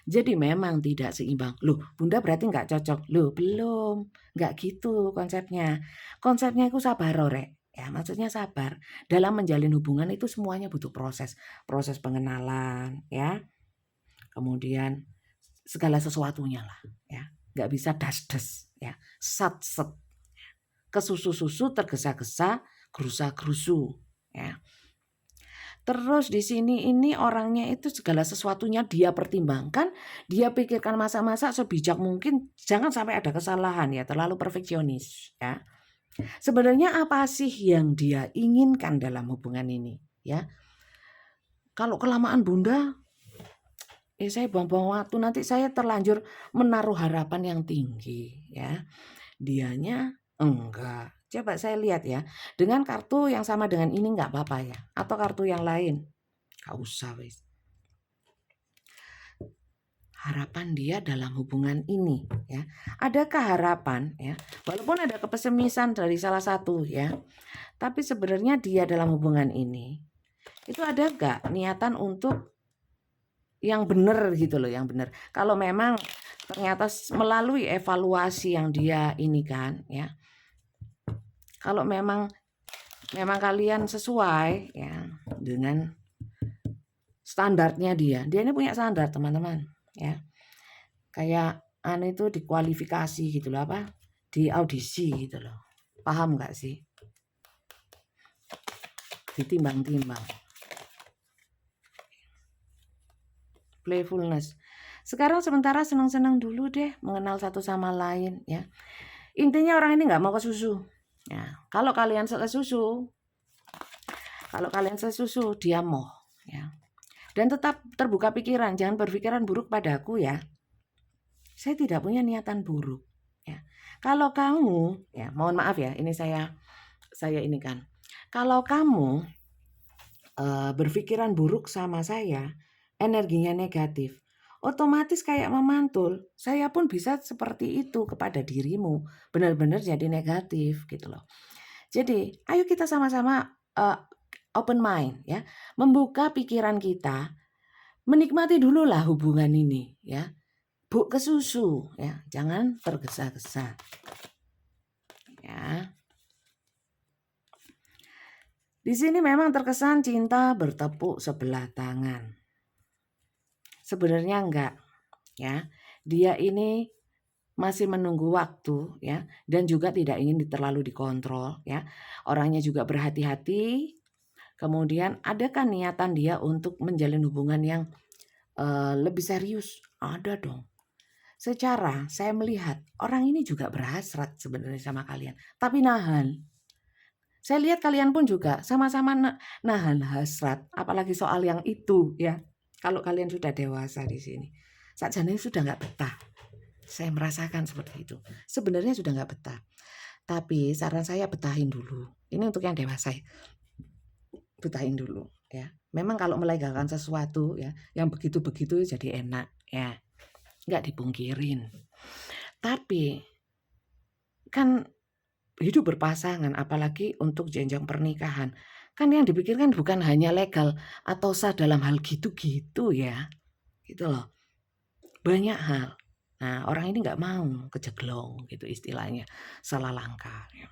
Jadi memang tidak seimbang. Loh, Bunda berarti nggak cocok. Loh, belum. Nggak gitu konsepnya. Konsepnya itu sabar, Rek. Ya, maksudnya sabar. Dalam menjalin hubungan itu semuanya butuh proses. Proses pengenalan, ya. Kemudian segala sesuatunya lah, ya. Nggak bisa das-das, ya. Sat-set. Kesusu-susu, tergesa-gesa, gerusa-gerusu, ya. Terus di sini ini orangnya itu segala sesuatunya dia pertimbangkan, dia pikirkan masa-masa sebijak mungkin, jangan sampai ada kesalahan ya, terlalu perfeksionis ya. Sebenarnya apa sih yang dia inginkan dalam hubungan ini ya? Kalau kelamaan Bunda, saya buang-buang waktu, nanti saya terlanjur menaruh harapan yang tinggi ya. Dianya enggak. Coba saya lihat ya, dengan kartu yang sama dengan ini enggak apa-apa ya, atau kartu yang lain. Gak usah wis. Harapan dia dalam hubungan ini ya. Adakah harapan ya? Walaupun ada kepesimisan dari salah satu ya. Tapi sebenarnya dia dalam hubungan ini itu ada gak niatan untuk yang benar gitu loh, yang benar. Kalau memang ternyata melalui evaluasi yang dia ini kan ya. Kalau memang kalian sesuai ya dengan standarnya dia ini punya standar teman-teman ya. Kayak itu dikualifikasi gitu loh, apa? Di audisi gitu loh. Paham nggak sih? Ditimbang-timbang. Playfulness. Sekarang sementara senang-senang dulu deh, mengenal satu sama lain ya. Intinya orang ini nggak mau ke susu. Ya, kalau kalian sesusu, dia mau ya. Dan tetap terbuka pikiran, jangan berpikiran buruk padaku ya. Saya tidak punya niatan buruk ya. Kalau kamu ya, mohon maaf ya, ini saya ini kan. Kalau kamu berpikiran buruk sama saya, energinya negatif, otomatis kayak memantul. Saya pun bisa seperti itu kepada dirimu, benar-benar jadi negatif gitu loh. Jadi, ayo kita sama-sama open mind ya, membuka pikiran kita, menikmati dulu lah hubungan ini ya. Buk ke susu ya, jangan tergesa-gesa. Ya. Di sini memang terkesan cinta bertepuk sebelah tangan. Sebenarnya enggak ya. Dia ini masih menunggu waktu ya, dan juga tidak ingin terlalu dikontrol ya. Orangnya juga berhati-hati. Kemudian adakah niatan dia untuk menjalin hubungan yang lebih serius? Ada dong. Secara saya melihat orang ini juga berhasrat sebenarnya sama kalian, tapi nahan. Saya lihat kalian pun juga sama-sama nahan hasrat, apalagi soal yang itu ya. Kalau kalian sudah dewasa di sini, sakjane sudah nggak betah. Saya merasakan seperti itu. Sebenarnya sudah nggak betah, tapi saran saya betahin dulu. Ini untuk yang dewasa, betahin dulu ya. Memang kalau melegalkan sesuatu ya, yang begitu-begitu jadi enak ya, nggak dipungkirin. Tapi kan hidup berpasangan, apalagi untuk jenjang pernikahan, kan yang dipikirkan bukan hanya legal atau sah dalam hal gitu-gitu ya, gitu loh. Banyak hal. Nah, orang ini nggak mau kejeglong gitu istilahnya, salah langkah. Ya.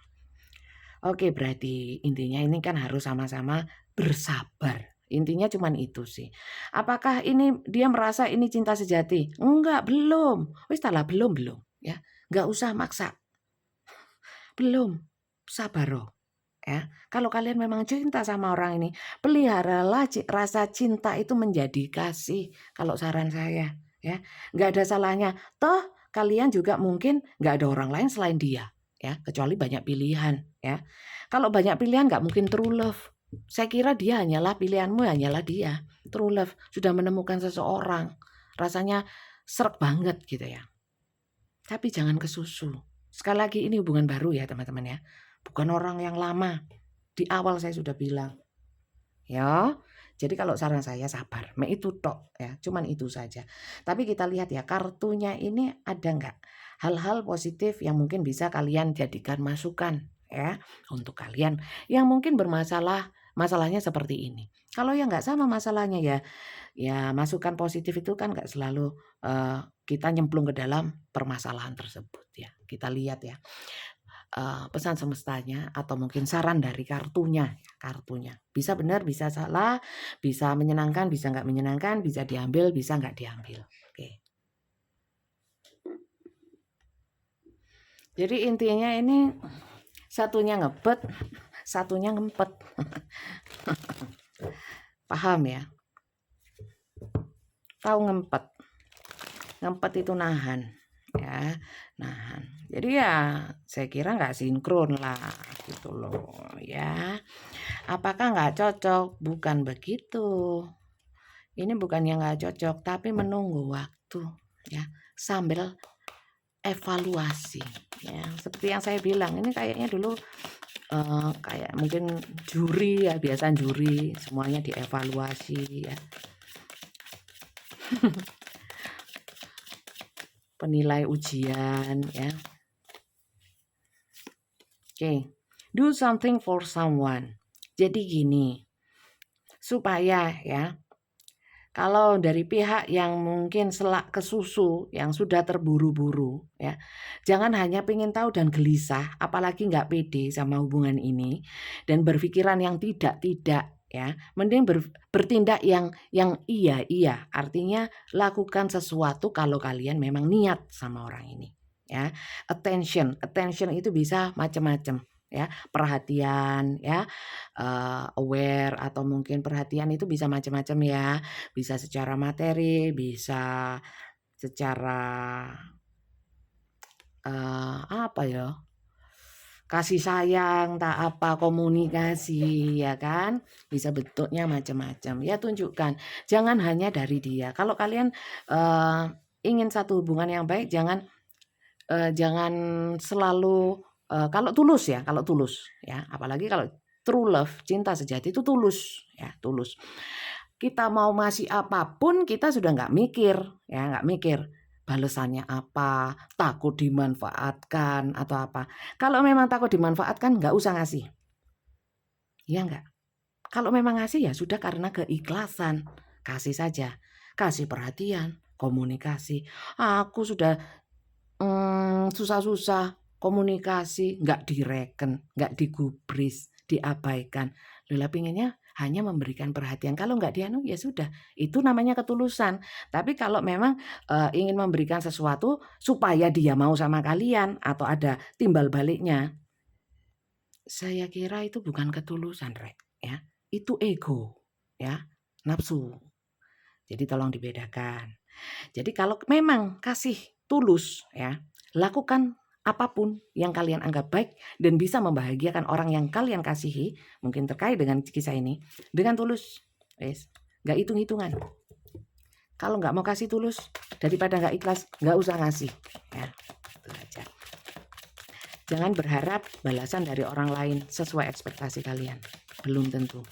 Oke, berarti intinya ini kan harus sama-sama bersabar. Intinya cuman itu sih. Apakah ini dia merasa ini cinta sejati? Enggak, belum. Wis talah belum ya. Enggak usah maksa. Belum. Sabar ya. Kalau kalian memang cinta sama orang ini, peliharalah rasa cinta itu menjadi kasih. Kalau saran saya ya, enggak ada salahnya. Toh kalian juga mungkin enggak ada orang lain selain dia ya, kecuali banyak pilihan ya. Kalau banyak pilihan enggak mungkin true love. Saya kira dia hanyalah pilihanmu, hanyalah dia. True love sudah menemukan seseorang, rasanya srek banget gitu ya. Tapi jangan kesusu. Sekali lagi ini hubungan baru ya teman-teman ya. Bukan orang yang lama. Di awal saya sudah bilang. Ya. Jadi kalau saran saya sabar. Itu tok ya. Cuman itu saja. Tapi kita lihat ya kartunya ini ada enggak hal-hal positif yang mungkin bisa kalian jadikan masukan ya untuk kalian yang mungkin bermasalah, masalahnya seperti ini. Kalau yang enggak sama masalahnya ya masukan positif itu kan enggak selalu kita nyemplung ke dalam permasalahan tersebut ya. Kita lihat ya. Pesan semestanya atau mungkin saran dari kartunya bisa benar bisa salah, bisa menyenangkan bisa nggak menyenangkan, bisa diambil bisa nggak diambil. Oke. Jadi intinya ini satunya ngebet, satunya ngempet. Paham ya? Tahu ngempet? Ngempet itu nahan ya, nahan. Jadi ya saya kira nggak sinkron lah gitu loh ya. Apakah nggak cocok? Bukan begitu. Ini bukan yang nggak cocok, tapi menunggu waktu ya sambil evaluasi ya. Seperti yang saya bilang, ini kayaknya dulu kayak mungkin juri ya, biasa juri semuanya dievaluasi ya. Penilai ujian ya. Oke, do something for someone. Jadi gini, supaya ya, kalau dari pihak yang mungkin selak ke susu, yang sudah terburu-buru ya, jangan hanya pengen tahu dan gelisah, apalagi nggak pede sama hubungan ini, dan berpikiran yang tidak ya. Mending bertindak yang iya, artinya lakukan sesuatu kalau kalian memang niat sama orang ini, ya. Attention itu bisa macam-macam, ya. Perhatian, ya, aware atau mungkin perhatian itu bisa macam-macam ya. Bisa secara materi, bisa secara apa ya? Kasih sayang, tak apa, komunikasi, ya kan? Bisa bentuknya macam-macam. Ya tunjukkan, jangan hanya dari dia. Kalau kalian ingin satu hubungan yang baik, jangan selalu kalau tulus ya, apalagi kalau true love, cinta sejati itu tulus, ya, tulus. Kita mau ngasih apapun, kita sudah nggak mikir, ya, nggak mikir balasannya apa, takut dimanfaatkan atau apa. Kalau memang takut dimanfaatkan, nggak usah ngasih. Ya nggak? Kalau memang ngasih ya sudah karena keikhlasan. Kasih saja. Kasih perhatian, komunikasi. Aku sudah susah-susah komunikasi, nggak direken, nggak digubris, diabaikan. Lila pinginnya hanya memberikan perhatian. Kalau nggak dianu ya sudah, itu namanya ketulusan. Tapi kalau memang ingin memberikan sesuatu supaya dia mau sama kalian atau ada timbal baliknya, saya kira itu bukan ketulusan, Rek, ya. Itu ego, ya, nafsu. Jadi tolong dibedakan. Jadi kalau memang kasih tulus, ya, lakukan apapun yang kalian anggap baik dan bisa membahagiakan orang yang kalian kasihi, mungkin terkait dengan kisah ini, dengan tulus. Nggak hitung-hitungan. Kalau nggak mau kasih tulus, daripada nggak ikhlas, nggak usah ngasih. Ya, itu aja. Jangan berharap balasan dari orang lain sesuai ekspektasi kalian. Belum tentu.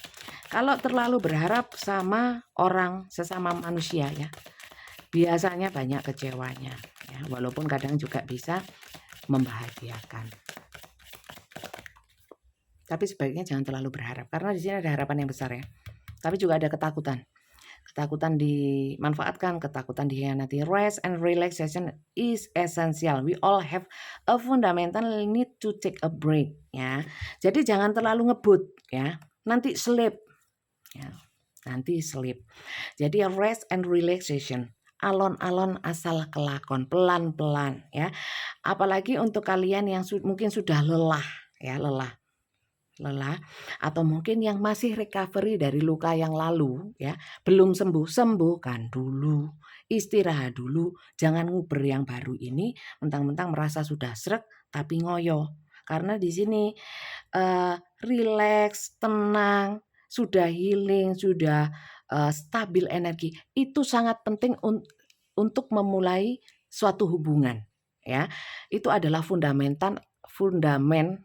Kalau terlalu berharap sama orang sesama manusia, ya, biasanya banyak kecewanya, ya, walaupun kadang juga bisa membahagiakan. Tapi sebaiknya jangan terlalu berharap, karena di sini ada harapan yang besar, ya. Tapi juga ada ketakutan. Ketakutan dimanfaatkan, ketakutan dikhianati. Rest and relaxation is essential. We all have a fundamental need to take a break, ya. Jadi jangan terlalu ngebut, ya. Nanti sleep. Ya, nanti sleep. Jadi rest and relaxation. Alon-alon asal kelakon, pelan-pelan, ya. Apalagi untuk kalian yang mungkin sudah lelah, ya, lelah atau mungkin yang masih recovery dari luka yang lalu, ya, belum sembuh, sembuhkan dulu, istirahat dulu, jangan nguber yang baru ini mentang-mentang merasa sudah srek tapi ngoyo. Karena di sini relax, tenang, sudah healing, sudah stabil energi, itu sangat penting untuk memulai suatu hubungan, ya. Itu adalah fundamen,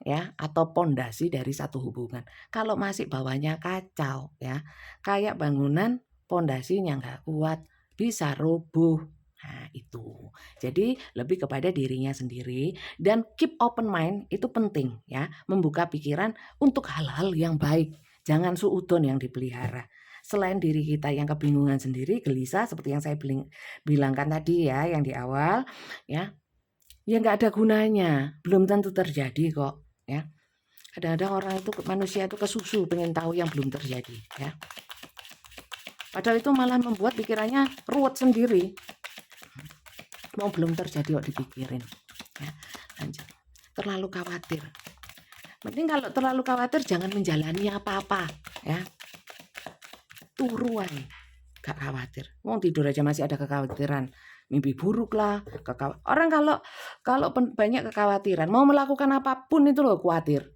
ya, atau pondasi dari satu hubungan. Kalau masih bawahnya kacau, ya, kayak bangunan pondasinya nggak kuat, bisa roboh. Nah, itu. Jadi lebih kepada dirinya sendiri dan keep open mind itu penting, ya, membuka pikiran untuk hal-hal yang baik. Jangan suudon yang dipelihara. Selain diri kita yang kebingungan sendiri, gelisah seperti yang saya bilangkan tadi, ya, yang di awal, ya. Ya nggak ada gunanya, belum tentu terjadi kok, ya. Kadang-kadang orang itu, manusia itu kesusu pengen tahu yang belum terjadi, ya. Padahal itu malah membuat pikirannya ruwet sendiri. Mau belum terjadi kok dipikirin, ya. Lanjut. Terlalu khawatir. Penting kalau terlalu khawatir jangan menjalani apa-apa, ya. Turu aja, gak khawatir. Wong tidur aja masih ada kekhawatiran. Mimpi buruk lah, orang kalau banyak kekhawatiran, mau melakukan apapun itu loh khawatir.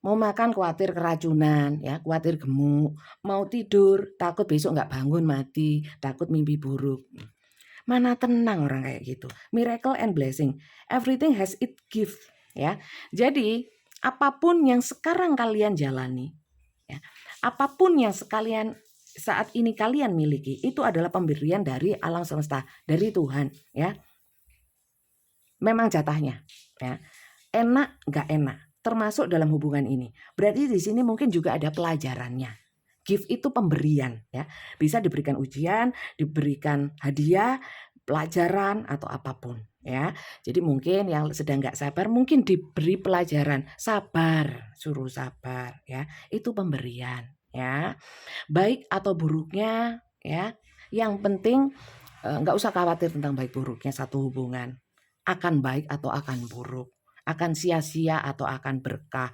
Mau makan khawatir keracunan, ya, khawatir gemuk. Mau tidur takut besok nggak bangun mati, takut mimpi buruk. Mana tenang orang kayak gitu. Miracle and blessing, everything has its gift, ya. Jadi apapun yang sekarang kalian jalani, ya, apapun yang saat ini kalian miliki, itu adalah pemberian dari alam semesta, dari Tuhan, ya. Memang jatahnya, ya. Enak nggak enak, termasuk dalam hubungan ini. Berarti di sini mungkin juga ada pelajarannya. Gift itu pemberian, ya. Bisa diberikan ujian, diberikan hadiah, pelajaran atau apapun, ya. Jadi mungkin yang sedang nggak sabar mungkin diberi pelajaran, sabar, suruh sabar, ya. Itu pemberian. ya. Baik atau buruknya ya, yang penting nggak usah khawatir tentang baik buruknya satu hubungan. Akan baik atau akan buruk, akan sia-sia atau akan berkah.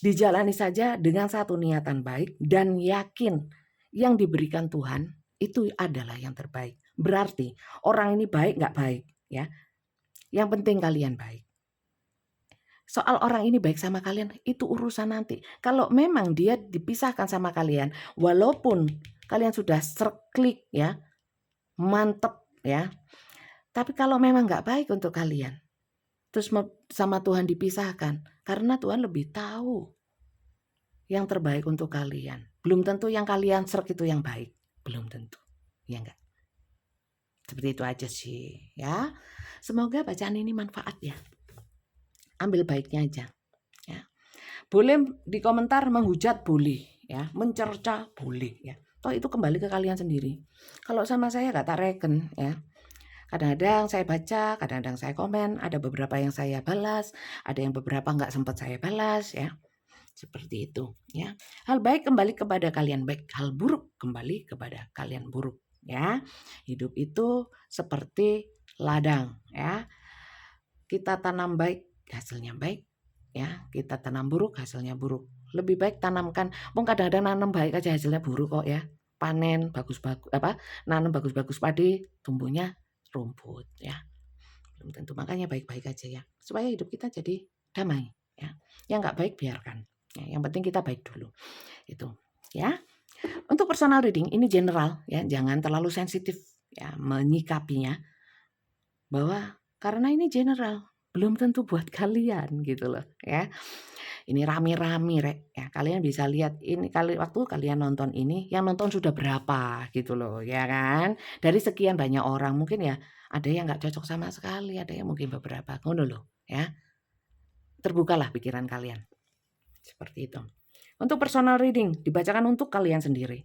Dijalani saja dengan satu niatan baik dan yakin yang diberikan Tuhan itu adalah yang terbaik. Berarti orang ini baik nggak baik ya. Yang penting kalian baik. Soal orang ini baik sama kalian itu urusan nanti. Kalau memang dia dipisahkan sama kalian, walaupun kalian sudah klik ya, mantep ya. Tapi kalau memang nggak baik untuk kalian, terus sama Tuhan dipisahkan, karena Tuhan lebih tahu yang terbaik untuk kalian. Belum tentu yang kalian itu yang baik, belum tentu, ya enggak. Seperti itu aja sih ya. Semoga bacaan ini manfaat ya. Ambil baiknya aja. Ya. Boleh di komentar menghujat boleh ya, mencerca boleh ya. Toh itu kembali ke kalian sendiri. Kalau sama saya gak tak reken ya. Kadang-kadang saya baca, kadang-kadang saya komen, ada beberapa yang saya balas, ada yang beberapa nggak sempat saya balas ya. Seperti itu ya. Hal baik kembali kepada kalian baik, hal buruk kembali kepada kalian buruk ya. Hidup itu seperti ladang ya. Kita tanam baik, hasilnya baik ya. Kita tanam buruk, hasilnya buruk. Lebih baik tanamkan, kadang-kadang nanam baik aja hasilnya buruk kok ya. Panen bagus-bagus nanam bagus-bagus padi, tumbuhnya rumput ya. Belum tentu, makanya baik-baik aja ya. Supaya hidup kita jadi damai ya. Yang nggak baik biarkan. Ya, yang penting kita baik dulu. Itu ya. Untuk personal reading ini general ya, jangan terlalu sensitif ya menyikapinya. Bahwa karena ini general, belum tentu buat kalian gitu loh ya. Ini rame-rame rek ya. Kalian bisa lihat ini waktu kalian nonton ini, yang nonton sudah berapa gitu loh ya kan. Dari sekian banyak orang mungkin ya ada yang nggak cocok sama sekali, ada yang mungkin beberapa. Ngono loh ya. Terbukalah pikiran kalian. Seperti itu. Untuk personal reading dibacakan untuk kalian sendiri.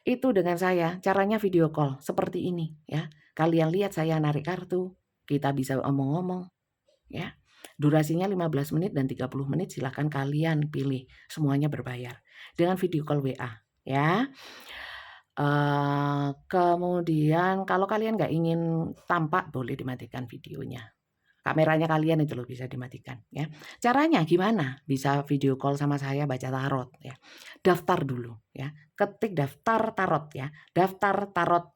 Itu dengan saya, caranya video call seperti ini ya. Kalian lihat saya narik kartu, kita bisa omong-omong ya. Durasinya 15 menit dan 30 menit, silahkan kalian pilih. Semuanya berbayar. Dengan video call WA ya. Kemudian kalau kalian nggak ingin tampak, boleh dimatikan videonya. Kameranya kalian itu loh bisa dimatikan ya. Caranya gimana? Bisa video call sama saya baca tarot ya. Daftar dulu ya. Ketik daftar tarot ya. Daftar tarot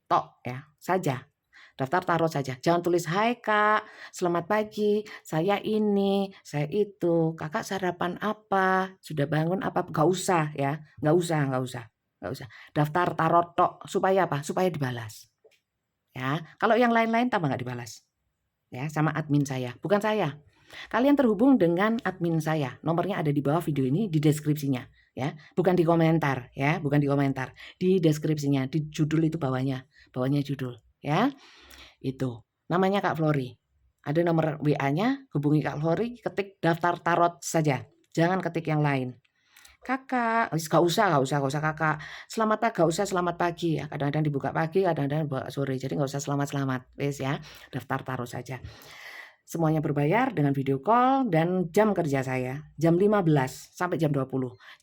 tok ya saja. Daftar tarot saja. Jangan tulis hai Kak, selamat pagi, saya ini, saya itu. Kakak sarapan apa? Sudah bangun apa? Gak usah ya. Gak usah. Daftar tarot tok supaya apa? Supaya dibalas. Ya. Kalau yang lain-lain tambah nggak dibalas. Ya, sama admin saya, bukan saya. Kalian terhubung dengan admin saya. Nomornya ada di bawah video ini di deskripsinya, ya. Bukan di komentar, ya, bukan di komentar. Di deskripsinya, di judul itu bawahnya judul, ya. Itu. Namanya Kak Flori. Ada nomor WA-nya, hubungi Kak Flori, ketik daftar tarot saja. Jangan ketik yang lain. Kakak, gak usah kakak. Selamat pagi, gak usah selamat pagi ya. Kadang-kadang dibuka pagi, kadang-kadang dibuka sore. Jadi gak usah selamat-selamat, wes ya. Daftar taruh saja. Semuanya berbayar dengan video call dan jam kerja saya. Jam 15 sampai jam 20.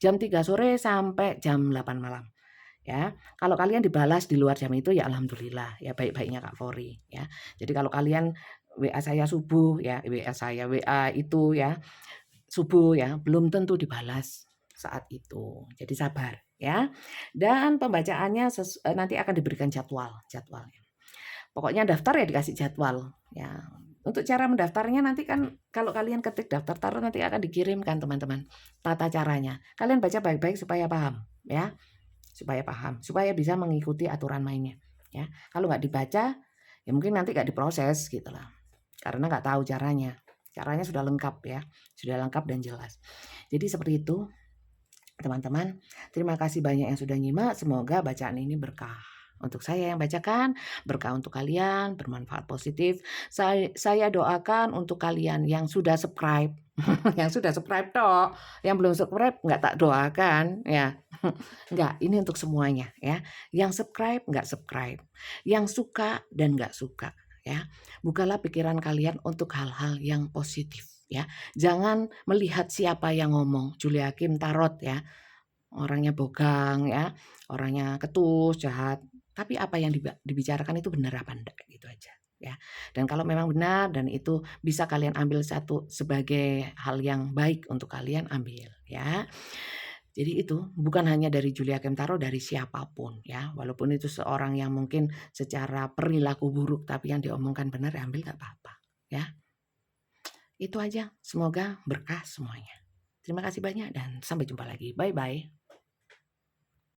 Jam 3 sore sampai jam 8 malam. Ya, kalau kalian dibalas di luar jam itu ya alhamdulillah ya, baik-baiknya Kak Flori ya. Jadi kalau kalian WA saya subuh ya, WA itu ya subuh ya, belum tentu dibalas saat itu. Jadi sabar ya. Dan pembacaannya nanti akan diberikan jadwalnya. Pokoknya daftar ya dikasih jadwal ya. Untuk cara mendaftarnya nanti kan kalau kalian ketik daftar tarot nanti akan dikirimkan teman-teman tata caranya. Kalian baca baik-baik supaya paham ya. Supaya bisa mengikuti aturan mainnya ya. Kalau nggak dibaca ya mungkin nanti nggak diproses gitu lah. Karena nggak tahu caranya. Caranya sudah lengkap ya. Sudah lengkap dan jelas. Jadi seperti itu. Teman-teman, terima kasih banyak yang sudah nyimak. Semoga bacaan ini berkah. Untuk saya yang bacakan, berkah untuk kalian, bermanfaat positif. Saya doakan untuk kalian yang sudah subscribe. Yang sudah subscribe toh, yang belum subscribe nggak tak doakan ya. Enggak, ini untuk semuanya ya. Yang subscribe, nggak subscribe. Yang suka dan nggak suka ya. Bukalah pikiran kalian untuk hal-hal yang positif ya. Jangan melihat siapa yang ngomong, Julia Kim Tarot ya. orangnya bogang ya, orangnya ketus, jahat, tapi apa yang dibicarakan itu benar apa enggak, gitu aja ya. Dan kalau memang benar dan itu bisa kalian ambil satu sebagai hal yang baik untuk kalian, ambil ya. Jadi itu bukan hanya dari Julia Kemtaro, dari siapapun ya, walaupun itu seorang yang mungkin secara perilaku buruk, tapi yang diomongkan benar, ya ambil nggak apa-apa ya. Itu aja, semoga berkah semuanya. Terima kasih banyak dan sampai jumpa lagi. Bye-bye.